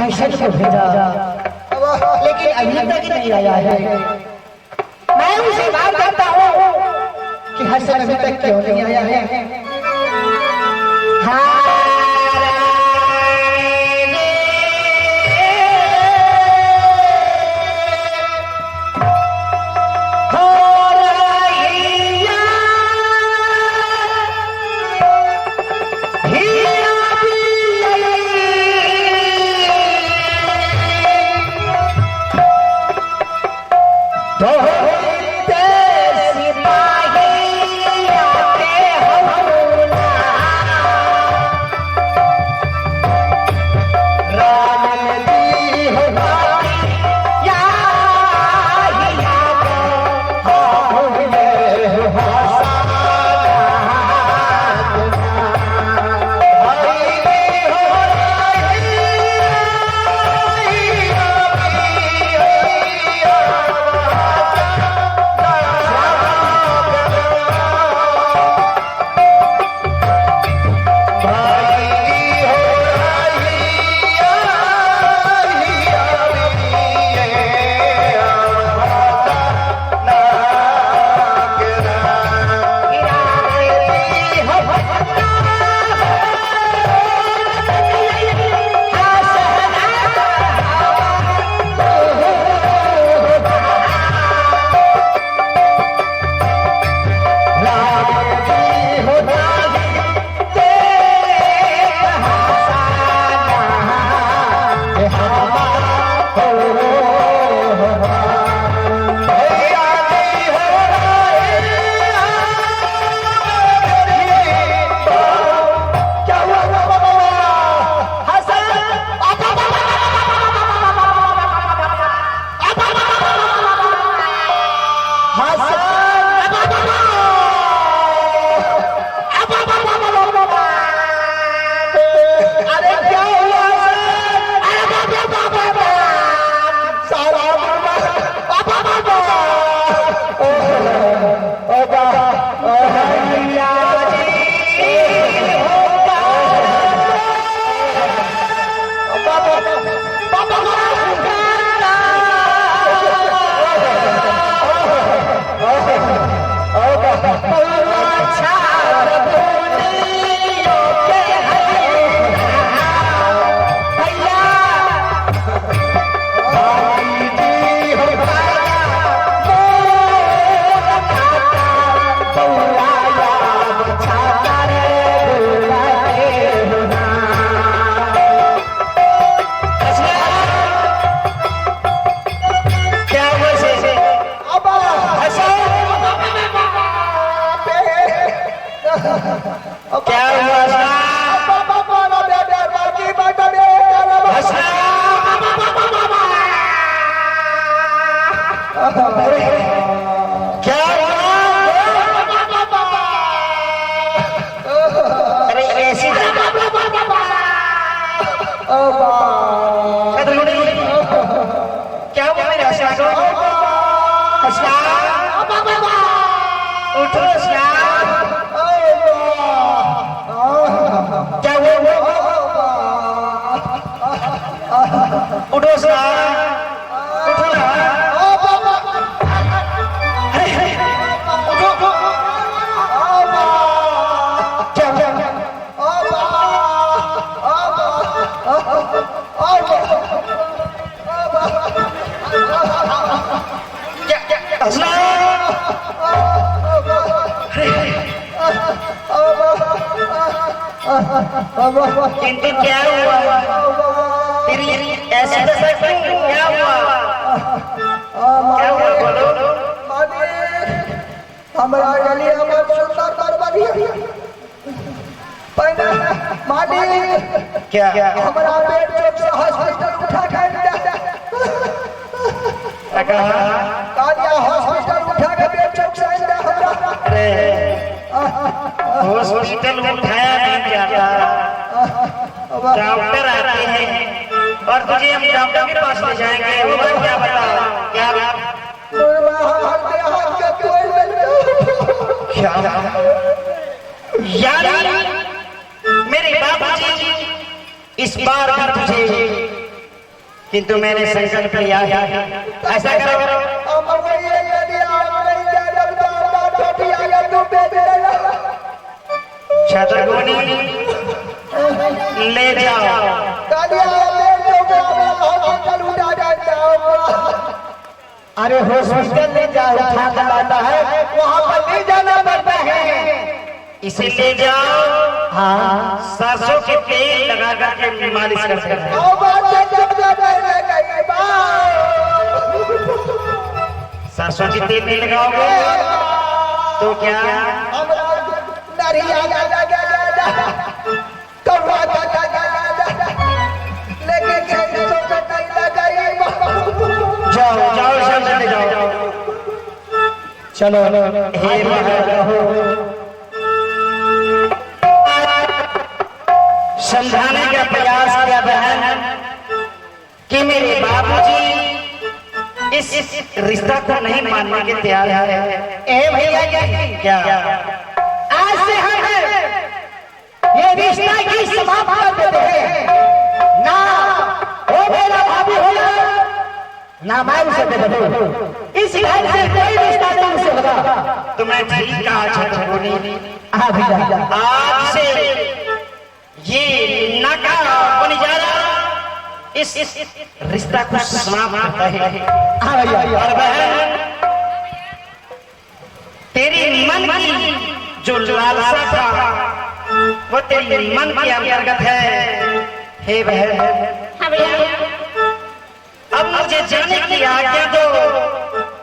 हसन को भेजा, लेकिन अभी तक नहीं आया है। मैं उसे बात करता हूँ कि हसन अभी तक क्यों नहीं आया है। किंतु क्या हुआ? तेरी ऐसी दशा क्यों? क्या हुआ? क्या हुआ बोलो? हमारा गली हमारा सुंदर बर्बादी पहले मालिक क्या हमारा पेट चौक से हॉस्पिटल उठा कर कालिया हॉस्पिटल उठा के पेट चौक से हमारा अरे हॉस्पिटल उठाया नहीं जाता, डॉक्टर आते हैं और तुझे हम डॉक्टर के पास ले जाएंगे। वो क्या बताओ क्या यार मेरे बाबूजी इस बार तुझे किंतु मैंने संकल्प लिया है, ऐसा करो अब वही यदि आप नहीं दे जब तो भी आया तो बेबे छतरगुनी ले जाओ। तालियां ले लो हॉस्पिटल उठा जाओ। अरे हॉस्पिटल ले जाओ, उठा कर लाता है, वहाँ पर ले जाना पड़ता है। इसे ले जाओ, हाँ सरसों के तेल लगा करके मालिश कर सकते हैं। सरसों के तेल नहीं लगाओगे तो क्या जाओ जाओ ले जाओ। चलो हे समझाने का प्रयास किया बहन कि मेरे बाबूजी इस रिश्ता को नहीं मानने के तैयार है। ए भैया क्या आज से हम ये रिश्ता की समाप्त कर देते हैं। ना वो मेरा भाभी होगा, ना मैं उसे दे दूं। इस घर से कोई रिश्ता नहीं उसे होगा। तुम्हें ठीक कहा छतरगुनी। हाँ भैया, आज से ये नाका बन जा रहा, इस रिश्ता को समाप्त करता है। हाँ भैया, और बहन तेरी मन की जो लालसा था वो तेरी मन के अंतर्गत है। हे बहन अब मुझे जाने की आज्ञा दो,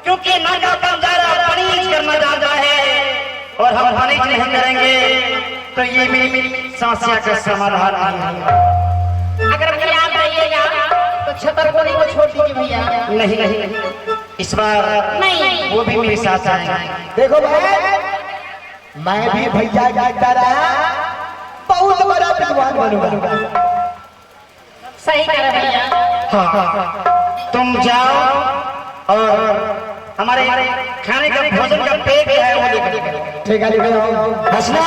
क्योंकि नाका बंजारा पनीज करना चाहता है और हम पनीज नहीं करेंगे तो ये मेरी समस्या का समाधान नहीं है। अगर भैया आप रहिएगा तो छतरगुनी को छोड़ दीजिए भैया। नहीं नहीं इस बार नहीं वो भी मेरे साथ आएंगे। देखो बहन, मैं भी भैया की तरह बहुत बड़ा विद्वान बनूंगा। सही कह रहे भैया। हाँ तुम जाओ और हमारे खाने का भोजन का पेट है वो लेकर। ठीक है, हंसना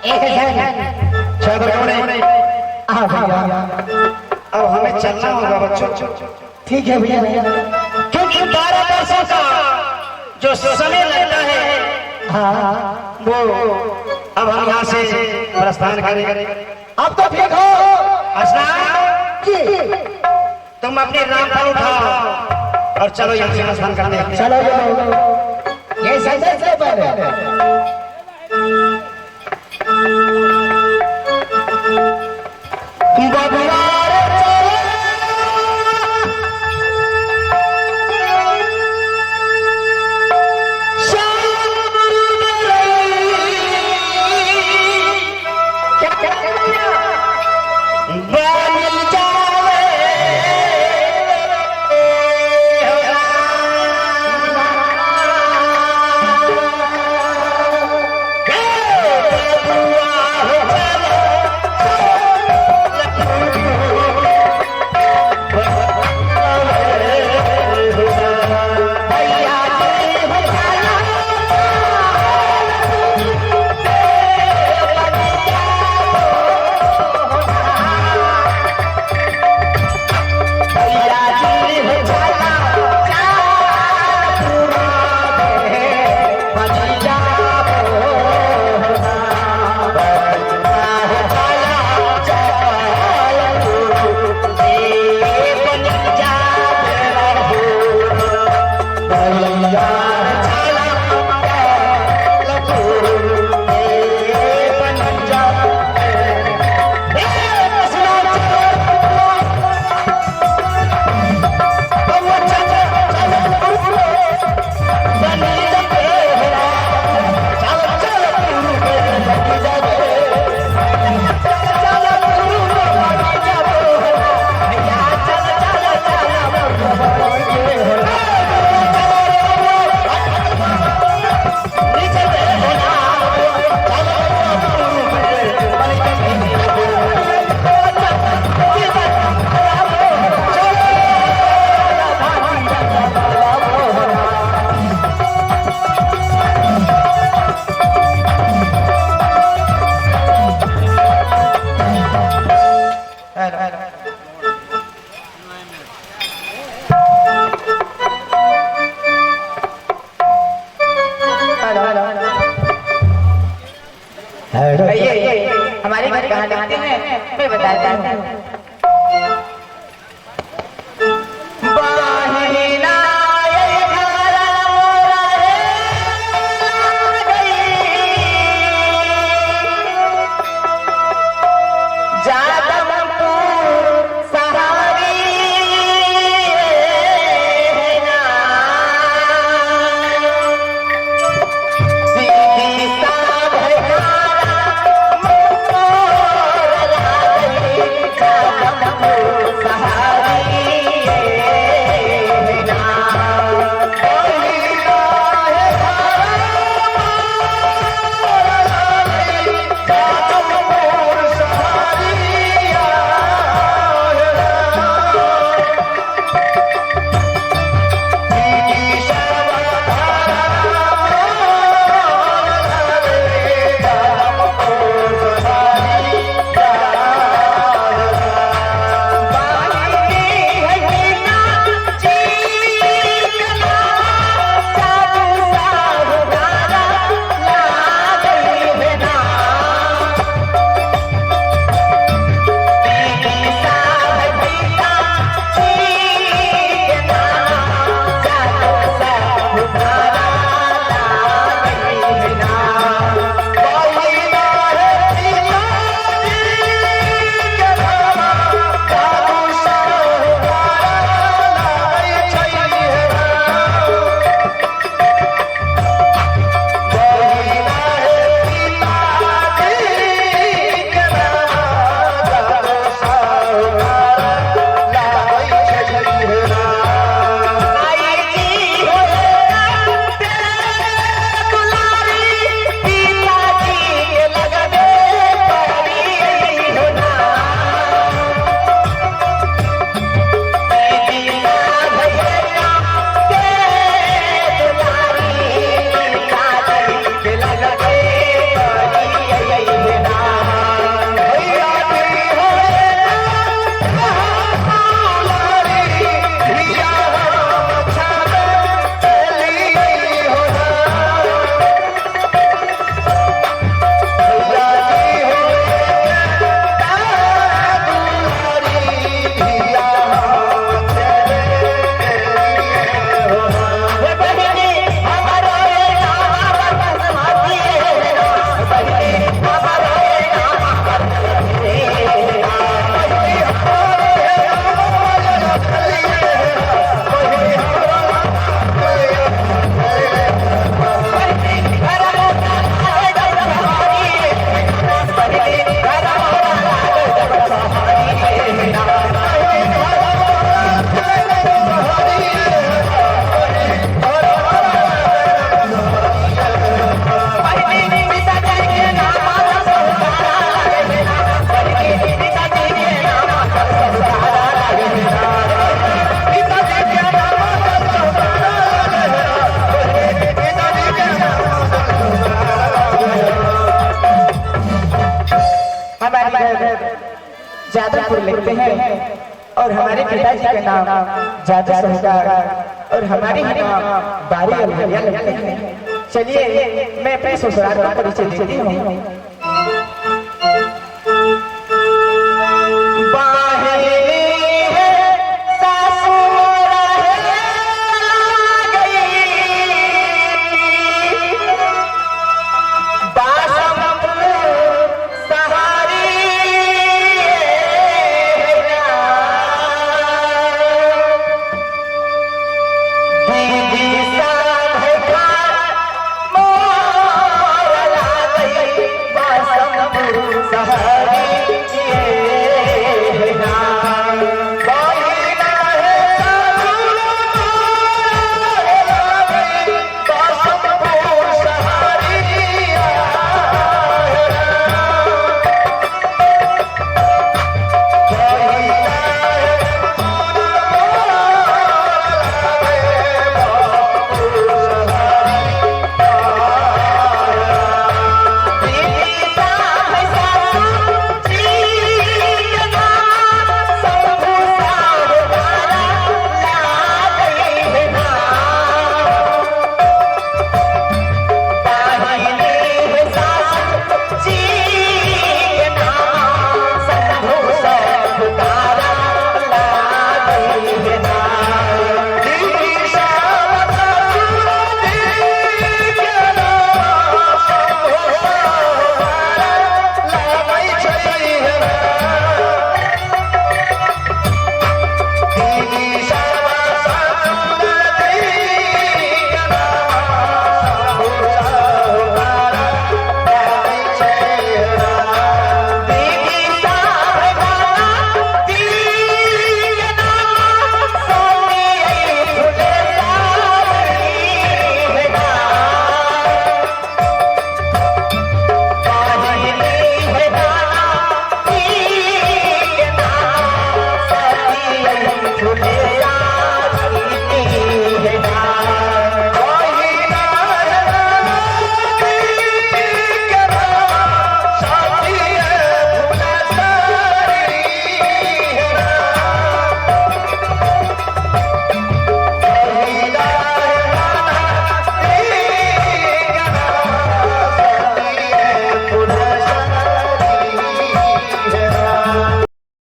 एक है। छतरगुनी हाँ भैया, अब हमें चलना होगा बच्चों, ठीक है भैया। क्योंकि 12 वर्षों का जो समय लगता है हाँ वो अब हम यहाँ से प्रस्थान करेंगे। अब तो ठीक हो हंसना जी। तुम अपने राम पर उठाओ और चलो यहाँ से प्रस्थान करते हैं। चलो ये संदेश ले पहले। मैं बताता हूँ। जादवपुर लिखते हैं और हमारे पिताजी का नाम जादव सरकार और हमारी नाम बारी अलहरिया लिखते हैं। चलिए मैं अपने ससुराल का परिचय देती हूँ।